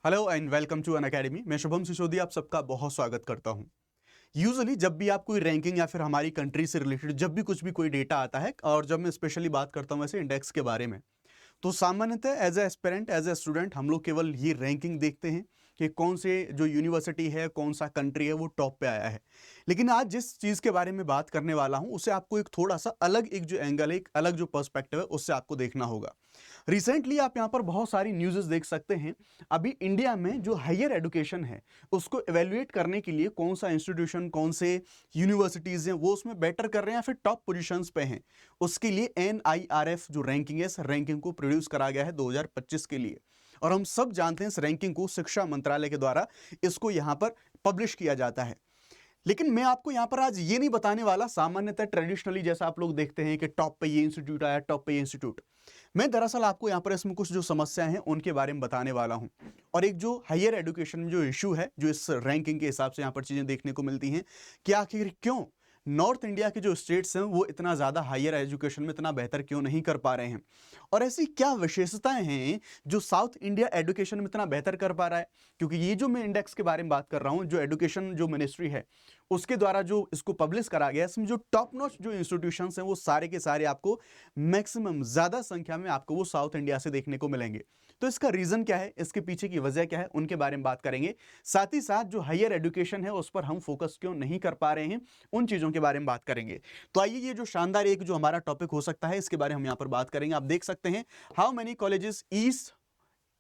Hello and welcome to Unacademy. मैं शुभम सिसोदिया आप सबका बहुत स्वागत करता हूं। यूजुअली जब भी आप कोई रैंकिंग या फिर हमारी कंट्री से रिलेटेड जब भी कुछ भी कोई डेटा आता है, और जब मैं स्पेशली बात करता हूं वैसे इंडेक्स के बारे में, तो सामान्यतः as a aspirant as a student हम लोग केवल ये रैंकिंग देखते हैं कि कौन से जो यूनिवर्सिटी है, कौन सा कंट्री है वो टॉप पे आया है। लेकिन आज जिस चीज़ के बारे में बात करने वाला हूं उसे आपको एक थोड़ा सा अलग एक जो एंगल है, एक अलग जो पर्सपेक्टिव है उससे आपको देखना होगा। रिसेंटली आप यहाँ पर बहुत सारी न्यूज़ देख सकते हैं। अभी इंडिया में जो हायर एजुकेशन है उसको एवेल्युएट करने के लिए कौन सा इंस्टीट्यूशन, कौन से यूनिवर्सिटीज़ हैं वो उसमें बेटर कर रहे हैं या फिर टॉप पोजीशंस पे हैं, उसके लिए NIRF जो रैंकिंग है, इस रैंकिंग को प्रोड्यूस करा गया है 2025 के लिए। और हम सब जानते हैं इस रैंकिंग को शिक्षा मंत्रालय के द्वारा इसको यहाँ पर पब्लिश किया जाता है। लेकिन मैं आपको यहां पर आज ये नहीं बताने वाला सामान्यतः ट्रेडिशनली जैसा आप लोग देखते हैं कि टॉप पे ये इंस्टीट्यूट आया, टॉप पे ये इंस्टीट्यूट। मैं दरअसल आपको यहां पर इसमें कुछ जो समस्याएं हैं उनके बारे में बताने वाला हूं, और एक जो हायर एजुकेशन में जो इशू है, जो इस रैंकिंग के हिसाब से यहां पर चीजें देखने को मिलती हैं कि आखिर क्यों नॉर्थ इंडिया के जो स्टेट्स हैं वो इतना ज़्यादा हायर एजुकेशन में इतना बेहतर क्यों नहीं कर पा रहे हैं, और ऐसी क्या विशेषताएं हैं जो साउथ इंडिया एजुकेशन में इतना बेहतर कर पा रहा है। क्योंकि ये जो मैं इंडेक्स के बारे में बात कर रहा हूँ, जो एजुकेशन जो मिनिस्ट्री है उसके द्वारा जो इसको पब्लिश करा गया, इसमें जो टॉप नॉच जो इंस्टीट्यूशंस हैं वो सारे के सारे आपको मैक्सिमम ज़्यादा संख्या में आपको वो साउथ इंडिया से देखने को मिलेंगे। तो इसका रीज़न क्या है, इसके पीछे की वजह क्या है, उनके बारे में बात करेंगे। साथ ही साथ जो हायर एजुकेशन है उस पर हम फोकस क्यों नहीं कर पा रहे हैं, उन चीज़ों के बारे में बात करेंगे। तो आइए ये जो शानदार एक जो हमारा टॉपिक हो सकता है इसके बारे में हम यहाँ पर बात करेंगे। आप देख सकते हैं how many colleges east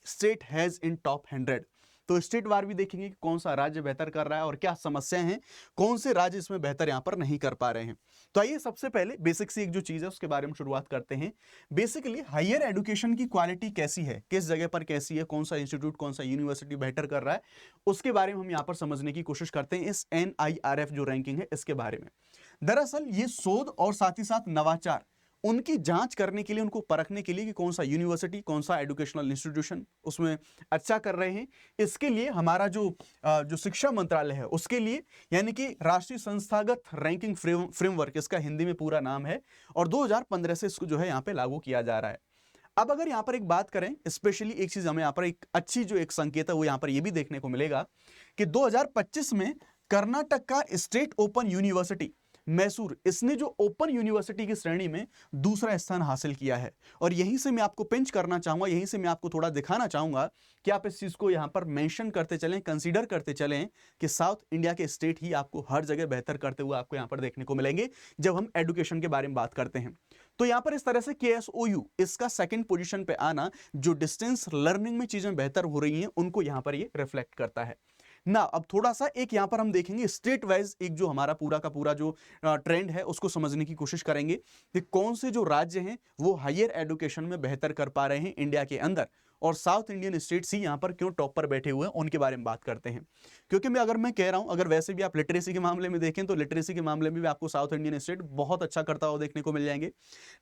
state has in top 100। तो स्टेट वार भी देखेंगे कि कौन सा राज्य बेहतर कर रहा है और क्या समस्याएं हैं, कौन से राज्य इसमें बेहतर यहां पर नहीं कर पा रहे हैं। तो आइए सबसे पहले बेसिक सी एक जो चीज है उसके बारे में शुरुआत करते हैं। बेसिकली हायर एजुकेशन की क्वालिटी कैसी है, किस जगह पर कैसी है, कौन सा इंस्टीट्यूट, कौन सा यूनिवर्सिटी बेहतर कर रहा है, उसके बारे में हम यहां पर समझने की कोशिश करते हैं इस NIRF जो रैंकिंग है इसके बारे में। दरअसल ये शोध और साथ ही साथ नवाचार उनकी जांच करने के लिए, उनको परखने के लिए कि कौन सा यूनिवर्सिटी, कौन सा एजुकेशनल इंस्टीट्यूशन उसमें अच्छा कर रहे हैं, इसके लिए हमारा जो शिक्षा मंत्रालय है उसके लिए, यानी कि राष्ट्रीय संस्थागत रैंकिंग फ्रेमवर्क इसका हिंदी में पूरा नाम है, और 2015 से इसको जो है यहाँ पे लागू किया जा रहा है। अब अगर यहाँ पर एक बात करें, स्पेशली एक चीज हमें यहाँ पर एक अच्छी जो एक संकेत है वो यहाँ पर ये भी देखने को मिलेगा कि 2025 में कर्नाटक का स्टेट ओपन यूनिवर्सिटी मैसूर, इसने जो ओपन यूनिवर्सिटी की श्रेणी में दूसरा स्थान हासिल किया है। और यहीं से मैं आपको पिंच करना चाहूंगा, यहीं से मैं आपको थोड़ा दिखाना चाहूंगा कि आप इस चीज को यहां पर मेंशन करते चलें, कंसीडर करते चलें कि साउथ इंडिया के स्टेट ही आपको हर जगह बेहतर करते हुए आपको यहां पर देखने को मिलेंगे जब हम एजुकेशन के बारे में बात करते हैं। तो यहां पर इस तरह से KSOU इसका सेकंड पोजीशन पे आना, जो डिस्टेंस लर्निंग में चीजें बेहतर हो रही हैं उनको यहां पर ये रिफ्लेक्ट करता है ना। अब थोड़ा सा एक यहां पर हम देखेंगे स्टेट वाइज एक जो हमारा पूरा का पूरा जो ट्रेंड है उसको समझने की कोशिश करेंगे कि कौन से जो राज्य हैं वो हायर एजुकेशन में बेहतर कर पा रहे हैं इंडिया के अंदर, और साउथ इंडियन स्टेट्स ही यहां पर क्यों टॉप पर बैठे हुए हैं उनके बारे में बात करते हैं। क्योंकि मैं कह रहा हूं, अगर वैसे भी आप लिटरेसी के मामले में देखें तो लिटरेसी के मामले में भी आपको साउथ इंडियन स्टेट बहुत अच्छा करता हुआ देखने को मिल जाएंगे।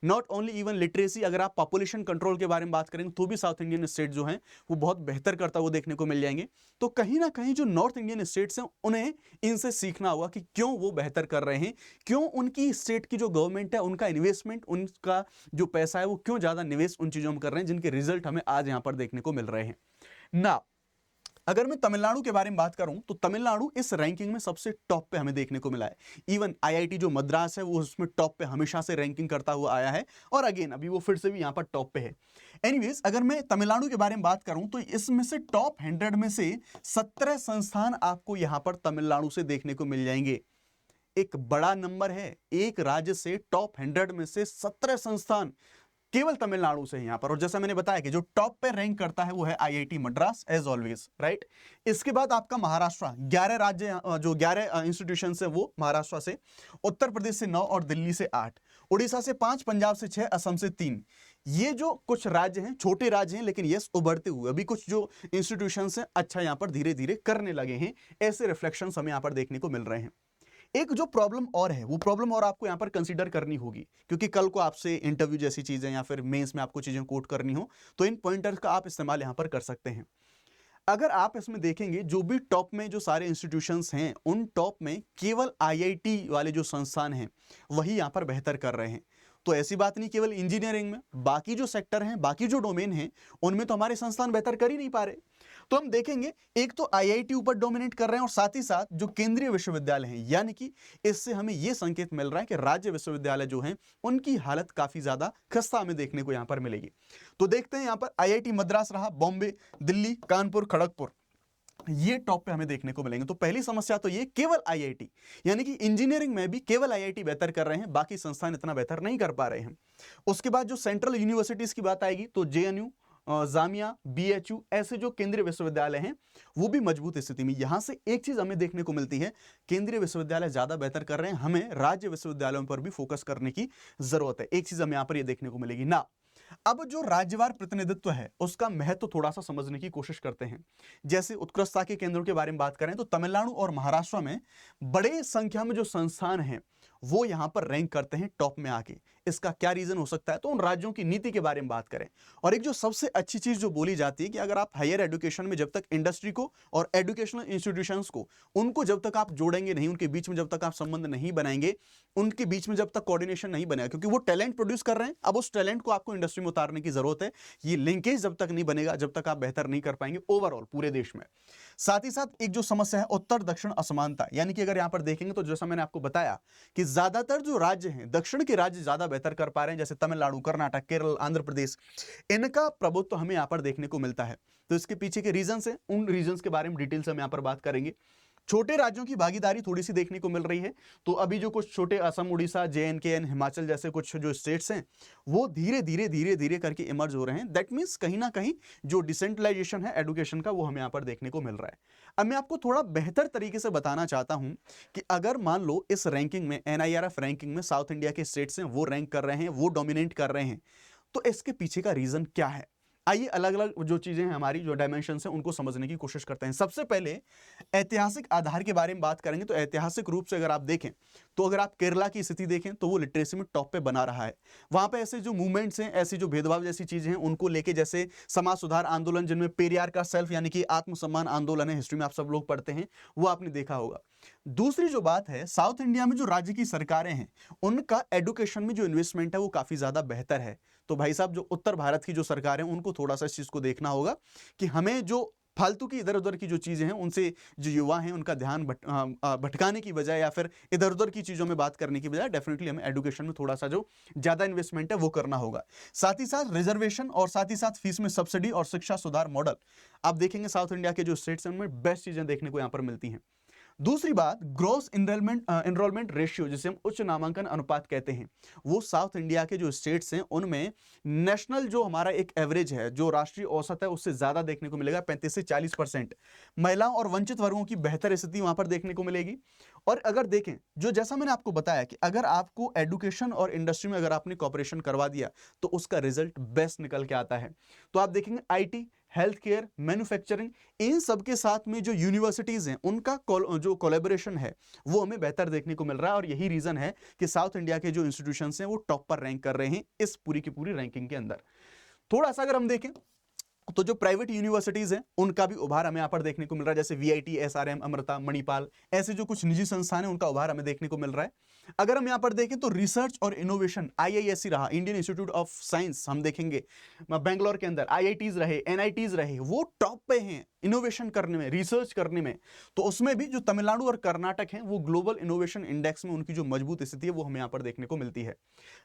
नॉट ओनली इवन लिटरेसी, अगर आप पॉपुलेशन कंट्रोल के बारे में बात करेंगे तो भी साउथ इंडियन स्टेट जो हैं वो बहुत बेहतर करता हुआ देखने को मिल जाएंगे। तो कहीं ना कहीं जो नॉर्थ इंडियन स्टेट्स हैं उन्हें इनसे सीखना होगा कि क्यों वो बेहतर कर रहे हैं, क्यों उनकी स्टेट की जो गवर्नमेंट है उनका इन्वेस्टमेंट, उनका जो पैसा है वो क्यों ज्यादा निवेश उन चीजों में कर रहे हैं जिनके रिजल्ट हमें आज यहां पर देखने को मिल रहे हैं ना। अगर मैं तमिलनाडु के बारे में बात करूं तो तमिलनाडु इस रैंकिंग में सबसे टॉप पे हमें देखने को मिला है। इवन IIT जो मद्रास है वो उसमें टॉप पे हमेशा से रैंकिंग करता हुआ आया है, और अगेन अभी वो फिर से भी यहां पर टॉप पे है। एनीवेज, अगर मैं तमिलनाडु के बारे में बात करूं तो इसमें से टॉप 100 में से 17 संस्थान आपको यहां पर तमिलनाडु से देखने को मिल जाएंगे। एक बड़ा नंबर है, एक राज्य से टॉप 100 में से 17 संस्थान केवल तमिलनाडु से यहां पर। और जैसा मैंने बताया कि जो टॉप पे रैंक करता है वो है IIT Madras as always, right. इसके बाद आपका महाराष्ट्र, 11 राज्य, जो 11 इंस्टीट्यूशन है वो महाराष्ट्र से, उत्तर प्रदेश से 9 और दिल्ली से 8, उड़ीसा से 5, पंजाब से 6, असम से 3। ये जो कुछ राज्य हैं छोटे राज्य हैं लेकिन यस उभरते हुए अभी कुछ जो इंस्टीट्यूशंस हैं अच्छा यहां पर धीरे धीरे करने लगे हैं, ऐसे रिफ्लेक्शंस हमें यहां पर देखने को मिल रहे हैं। एक जो प्रॉब्लम और है वो प्रॉब्लम और आपको यहां पर कंसीडर करनी होगी, क्योंकि कल को आपसे इंटरव्यू जैसी चीजें या फिर मेंस में आपको चीजें कोट करनी हो तो इन पॉइंटर्स का आप इस्तेमाल यहां पर कर सकते हैं। अगर आप इसमें देखेंगे जो भी टॉप में जो सारे इंस्टीट्यूशंस हैं उन टॉप में केवल IIT वाले जो संस्थान हैं वही यहां पर बेहतर कर रहे हैं। तो ऐसी बात नहीं केवल इंजीनियरिंग में, बाकी जो सेक्टर हैं, बाकी जो डोमेन हैं उनमें तो हमारे संस्थान बेहतर कर ही नहीं पा रहे। तो हम देखेंगे एक तो आईआईटी ऊपर डोमिनेट कर रहे हैं और साथ ही साथ जो केंद्रीय विश्वविद्यालय हैं, यानी कि इससे हमें यह संकेत मिल रहा है कि राज्य विश्वविद्यालय जो हैं उनकी हालत काफी ज्यादा खस्ता हमें देखने को यहां पर मिलेगी। तो देखते हैं यहां पर आईआईटी मद्रास रहा, बॉम्बे, दिल्ली, कानपुर, खड़गपुर, ये टॉप पे हमें देखने को मिलेंगे। तो पहली समस्या तो ये केवल आईआईटी, यानी कि इंजीनियरिंग में भी केवल आईआईटी बेहतर कर रहे हैं, बाकी संस्थान इतना बेहतर नहीं कर पा रहे हैं। उसके बाद जो सेंट्रल यूनिवर्सिटीज की बात आएगी तो जेएनयू, जामिया, बीएचयू, ऐसे जो केंद्रीय विश्वविद्यालय हैं वो भी मजबूत स्थिति में। यहां से एक चीज हमें देखने को मिलती है, केंद्रीय विश्वविद्यालय ज्यादा बेहतर कर रहे हैं, हमें राज्य विश्वविद्यालयों पर भी फोकस करने की जरूरत है। एक चीज हमें यहां पर यह देखने को मिलेगी ना। अब जो राज्यवार प्रतिनिधित्व है उसका महत्व थोड़ा सा समझने की कोशिश करते हैं। जैसे उत्कृष्टता के केंद्रों के बारे में बात करें तो तमिलनाडु और महाराष्ट्र में बड़े संख्या में जो संस्थान हैं वो यहां पर रैंक करते हैं टॉप में आके। इसका क्या रीजन हो सकता है, तो उन राज्यों की नीति के बारे में बात करें। और एक जो सबसे अच्छी चीज जो बोली जाती है कि अगर आप हायर एजुकेशन में जब तक इंडस्ट्री को और एजुकेशनल इंस्टीट्यूशंस को, उनको जब तक आप जोड़ेंगे नहीं, उनके बीच में जब तक आप संबंध नहीं बनाएंगे, उनके बीच में जब तक कोऑर्डिनेशन नहीं बनेगा, क्योंकि वो टैलेंट प्रोड्यूस कर रहे हैं, अब उस टैलेंट को आपको इंडस्ट्री में उतारने की जरूरत है। ये लिंकेज जब तक नहीं बनेगा, जब तक आप बेहतर नहीं कर पाएंगे ओवरऑल पूरे देश में। साथ ही साथ एक जो समस्या है उत्तर दक्षिण असमानता, यानी कि अगर यहां पर देखेंगे तो जैसा मैंने आपको बताया कि ज्यादातर जो राज्य हैं, दक्षिण के राज्य ज्यादा बेहतर कर पा रहे हैं, जैसे तमिलनाडु, कर्नाटक, केरल, आंध्र प्रदेश, इनका प्रभुत्व हमें यहां पर देखने को मिलता है। तो इसके पीछे के रीजंस हैं, उन रीजंस के बारे में डिटेल से हम यहां पर बात करेंगे। छोटे राज्यों की भागीदारी थोड़ी सी देखने को मिल रही है। तो अभी जो कुछ छोटे असम, उड़ीसा, जेएनके, हिमाचल जैसे कुछ जो स्टेट्स हैं वो धीरे धीरे करके इमर्ज हो रहे हैं। दैट मीन्स कहीं ना कहीं जो डिसेंट्रलाइजेशन है एडुकेशन का वो हमें यहाँ पर देखने को मिल रहा है। अब मैं आपको थोड़ा बेहतर तरीके से बताना चाहता हूं कि अगर मान लो इस रैंकिंग में, एनआईआरएफ रैंकिंग में साउथ इंडिया के स्टेट्स हैं वो रैंक कर रहे हैं, वो डोमिनेट कर रहे हैं, तो इसके पीछे का रीजन क्या है। आइए अलग अलग जो चीजें हैं, हमारी जो डायमेंशंस हैं उनको समझने की कोशिश करते हैं। सबसे पहले ऐतिहासिक आधार के बारे में बात करेंगे। तो ऐतिहासिक रूप से अगर आप देखें तो अगर आप केरला की स्थिति देखें तो वो लिटरेसी में टॉप पे बना रहा है। वहां पे ऐसे जो मूवमेंट्स हैं, ऐसी जो भेदभाव जैसी चीजें हैं उनको लेके, जैसे समाज सुधार आंदोलन जिनमें पेरियार का सेल्फ यानी कि आत्मसम्मान आंदोलन है, हिस्ट्री में आप सब लोग पढ़ते हैं, वो आपने देखा होगा। दूसरी जो बात है, साउथ इंडिया में जो राज्य की सरकारें हैं उनका एडुकेशन में जो इन्वेस्टमेंट है वो काफी ज्यादा बेहतर है। तो भाई साहब जो उत्तर भारत की जो सरकार है उनको थोड़ा सा इस चीज को देखना होगा कि हमें जो फालतू की इधर उधर की जो चीजें हैं उनसे जो युवा हैं उनका ध्यान भटकाने की बजाय या फिर इधर उधर की चीजों में बात करने की बजाय डेफिनेटली हमें एडुकेशन में थोड़ा सा जो ज्यादा इन्वेस्टमेंट है वो करना होगा। साथ ही साथ रिजर्वेशन और साथ ही साथ फीस में सब्सिडी और शिक्षा सुधार मॉडल आप देखेंगे साउथ इंडिया के जो स्टेट्स हैं उनमें बेस्ट चीजें देखने को यहां पर मिलती हैं। दूसरी बात, ग्रॉस एनरोलमेंट रेशियो जिसे हम उच्च नामांकन अनुपात कहते हैं, वो साउथ इंडिया के जो स्टेट्स हैं उनमें नेशनल जो हमारा एक एवरेज है, जो राष्ट्रीय औसत है, उससे ज्यादा देखने को मिलेगा, 35 से 40%। महिलाओं और वंचित वर्गों की बेहतर स्थिति वहां पर देखने को मिलेगी। और अगर देखें जो जैसा मैंने आपको बताया कि अगर आपको एडुकेशन और इंडस्ट्री में अगर आपने कॉपरेशन करवा दिया तो उसका रिजल्ट बेस्ट निकल के आता है। तो आप देखेंगे आईटी, हेल्थ केयर, मैन्युफैक्चरिंग, इन सब के साथ में जो यूनिवर्सिटीज हैं उनका जो कोलैबोरेशन है वो हमें बेहतर देखने को मिल रहा है। और यही रीजन है कि साउथ इंडिया के जो इंस्टीट्यूशंस हैं वो टॉप पर रैंक कर रहे हैं इस पूरी की पूरी रैंकिंग के अंदर। थोड़ा सा अगर हम देखें तो जो प्राइवेट यूनिवर्सिटीज हैं उनका भी उभार हमें यहाँ पर देखने को मिल रहा है, जैसे वीआईटी, एसआरएम, अमृता, मणिपाल, ऐसे जो कुछ निजी संस्थान हैं उनका उभार हमें देखने को मिल रहा है। अगर हम यहाँ पर देखें तो रिसर्च और इनोवेशन, आईआईएससी रहा, इंडियन इंस्टीट्यूट ऑफ साइंस, हम देखेंगे बेंगलोर के अंदर आईआईटीज रहे, एनआईटीज रहे, वो टॉप पे हैं इनोवेशन करने में, रिसर्च करने में। तो उसमें भी जो तमिलनाडु और कर्नाटक हैं वो ग्लोबल इनोवेशन इंडेक्स में उनकी जो मजबूत स्थिति है वो हमें यहाँ पर देखने को मिलती है।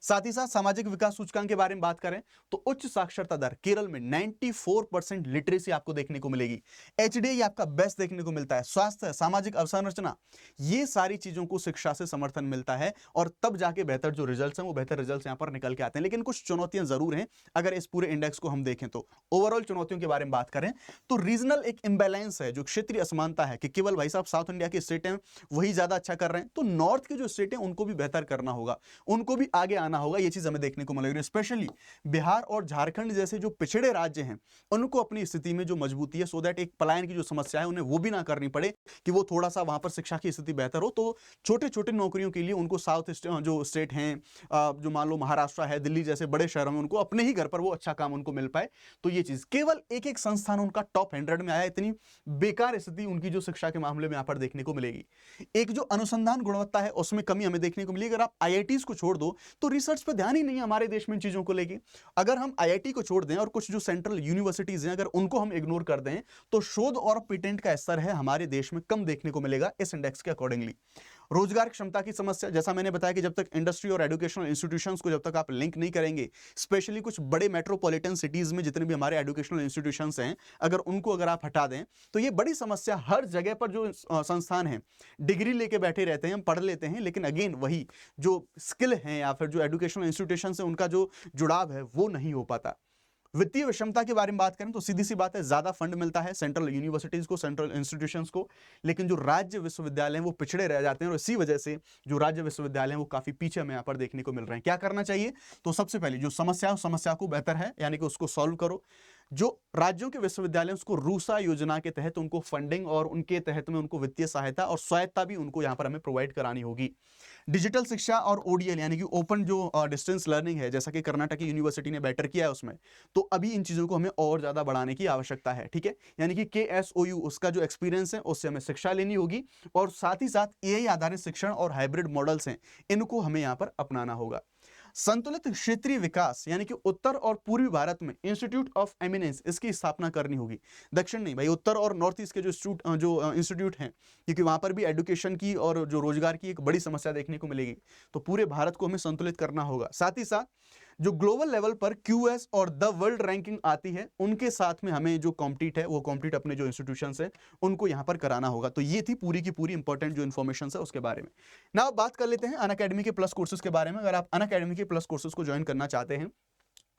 साथ ही साथ सामाजिक विकास सूचकांक के बारे में बात करें तो उच्च साक्षरता दर केरल में 94% लिटरेसी आपको देखने को मिलेगी। एचडीआई आपका बेस्ट देखने को मिलता है। स्वास्थ्य, सामाजिक अवसंरचना, ये सारी चीजों को शिक्षा से समर्थन मिलता है और तब जाके बेहतर जो रिजल्ट्स हैं वो बेहतर रिजल्ट्स यहां पर निकल के आते हैं। लेकिन कुछ चुनौतियां जरूर हैं अगर इस पूरे इंडेक्स को हम देखें तो। ओवरऑल चुनौतियों के बारे में बात करें तो रीजनल एक इंबैलेंस है, जो क्षेत्रीय असमानता है कि केवल भाई साहब साउथ इंडिया के स्टेट हैं वही ज्यादा अच्छा कर रहे हैं, तो नॉर्थ के जो स्टेट हैं उनको भी बेहतर करना होगा, उनको भी आगे आना होगा। ये चीज हमें देखने को मिलेगी। स्पेशली बिहार और झारखंड जैसे जो पिछड़े राज्य हैं उनको अपनी स्थिति में जो मजबूती है, सो दैट एक पलायन की जो समस्या है उन्हें वो भी ना करनी पड़े कि वो थोड़ा सा वहां पर शिक्षा की स्थिति बेहतर हो। तो छोटे छोटे नौकरियों के लिए उनको साउथ जो स्टेट हैं, जो मान लो महाराष्ट्र है, दिल्ली जैसे बड़े शहरों में, उनको अपने ही घर पर वो अच्छा काम उनको मिल पाए। तो ये चीज केवल एक एक संस्थान उनका टॉप 100 में आया, इतनी बेकार स्थिति उनकी जो शिक्षा के मामले में यहां पर देखने को मिलेगी। एक जो अनुसंधान गुणवत्ता है उसमें कमी हमें देखने को मिलेगी। अगर आप आईआईटीज को छोड़ दो तो रिसर्च पे ध्यान ही नहीं है हमारे देश में इन चीजों को लेके। अगर हम आईआईटी को छोड़ दें और कुछ जो सेंट्रल यूनिवर्सिटी यूनिवर्सिटीज हैं, अगर उनको हम इग्नोर कर दें तो शोध और पेटेंट का स्तर है हमारे देश में कम देखने को मिलेगा इस इंडेक्स के अकॉर्डिंगली। रोजगार क्षमता की समस्या, जैसा मैंने बताया कि जब तक इंडस्ट्री और एजुकेशनल इंस्टीट्यूशंस को जब तक आप लिंक नहीं करेंगे, स्पेशली कुछ बड़े मेट्रोपॉलिटन सिटीज में जितने भी हमारे एजुकेशनल इंस्टीट्यूशंस हैं, अगर आप हटा दें तो ये बड़ी समस्या। हर जगह पर जो संस्थान हैं डिग्री लेके बैठे रहते हैं, हम पढ़ लेते हैं, लेकिन अगेन वही जो स्किल है या फिर जो एजुकेशनल इंस्टीट्यूशन से उनका जो जुड़ाव है वो नहीं हो पाता। वित्तीय विषमता के बारे में बात करें तो सीधी सी बात है, ज्यादा फंड मिलता है सेंट्रल यूनिवर्सिटीज को, सेंट्रल इंस्टीट्यूशंस को, लेकिन जो राज्य विश्वविद्यालय हैं वो पिछड़े रह जाते हैं और इसी वजह से जो राज्य विश्वविद्यालय हैं वो काफी पीछे हमें यहाँ पर देखने को मिल रहे हैं। क्या करना चाहिए? तो सबसे पहले जो समस्या को बेहतर है यानी कि उसको सॉल्व करो। जो राज्यों के विश्वविद्यालय उसको रूसा योजना के तहत उनको फंडिंग और उनके तहत में उनको वित्तीय सहायता और स्वायत्ता भी उनको यहाँ पर हमें प्रोवाइड करानी होगी। डिजिटल शिक्षा और ओडीएल यानी कि ओपन जो डिस्टेंस लर्निंग है, जैसा कि कर्नाटक की यूनिवर्सिटी ने बेटर किया है उसमें, तो अभी इन चीज़ों को हमें और ज़्यादा बढ़ाने की आवश्यकता है। ठीक है, यानी कि KSOU उसका जो एक्सपीरियंस है उससे हमें शिक्षा लेनी होगी और साथ ही साथ AI आधारित शिक्षण और हाइब्रिड मॉडल्स हैं, इनको हमें यहाँ पर अपनाना होगा। संतुलित क्षेत्रीय विकास यानी कि उत्तर और पूर्वी भारत में इंस्टीट्यूट ऑफ एमिनेंस इसकी स्थापना करनी होगी। दक्षिण नहीं भाई, उत्तर और नॉर्थ ईस्ट के जो इंस्टीट्यूट हैं, क्योंकि वहां पर भी एजुकेशन की और जो रोजगार की एक बड़ी समस्या देखने को मिलेगी, तो पूरे भारत को हमें संतुलित करना होगा। साथ ही साथ जो ग्लोबल लेवल पर QS और द वर्ल्ड रैंकिंग आती है उनके साथ में हमें जो कॉम्पीट है वो कॉम्पीट अपने जो इंस्टीट्यूशंस हैं उनको यहाँ पर कराना होगा। तो ये थी पूरी की पूरी इंपॉर्टेंट जो इन्फॉर्मेशन है उसके बारे में। ना बात कर लेते हैं अनअकैडमी के प्लस कोर्सेज के बारे में। अगर आप अनअकैडमी के प्लस कोर्सेज को ज्वाइन करना चाहते हैं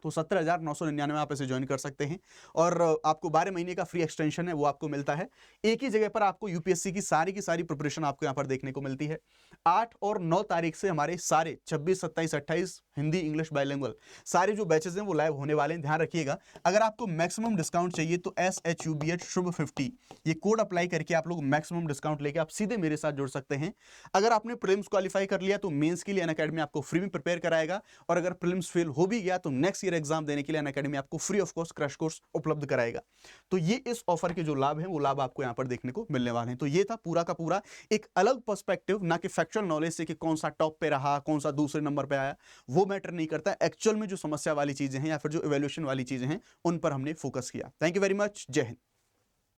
तो 17,999 आप इसे ज्वाइन कर सकते हैं और आपको 12 महीने का फ्री एक्सटेंशन है वो आपको मिलता है। एक ही जगह पर आपको यूपीएससी की सारी प्रिपरेशन आपको यहाँ पर देखने को मिलती है। 8 और 9 तारीख से हमारे सारे 26, 27, 28 हिंदी इंग्लिश बाइलिंगुअल सारे जो बैचेज हैं वो लाइव होने वाले हैं, ध्यान रखिएगा। अगर आपको मैक्सिमम डिस्काउंट चाहिए तो SHUBH शुभ 50 ये कोड अप्लाई करके आप लोग मैक्सिमम डिस्काउंट लेके आप सीधे मेरे साथ जुड़ सकते हैं। अगर आपने प्रीलिम्स क्वालिफाई कर लिया तो मेंस के लिए अनअकैडमी आपको फ्री में प्रिपेयर कराएगा और अगर प्रीलिम्स फेल हो भी गया तो नेक्स्ट ईयर एग्जाम देने के लिए अनअकैडमी आपको free of cost crash course उपलब्ध कराएगा। तो ये इस ऑफर के जो लाभ हैं वो लाभ आपको यहाँ पर देखने को मिलने वाले हैं। तो ये था पूरा का पूरा एक अलग पर्सपेक्टिव, ना कि फैक्चुअल नॉलेज से कि कौन सा टॉप पे रहा कौन सा दूसरे नंबर पे आया, वो मैटर नहीं करता। एक्चुअल में जो समस्या वाली चीजें हैं या फिर जो इवैल्यूएशन वाली चीजें हैं उन पर हमने फोकस किया। थैंक यू वेरी मच, जय हिंद।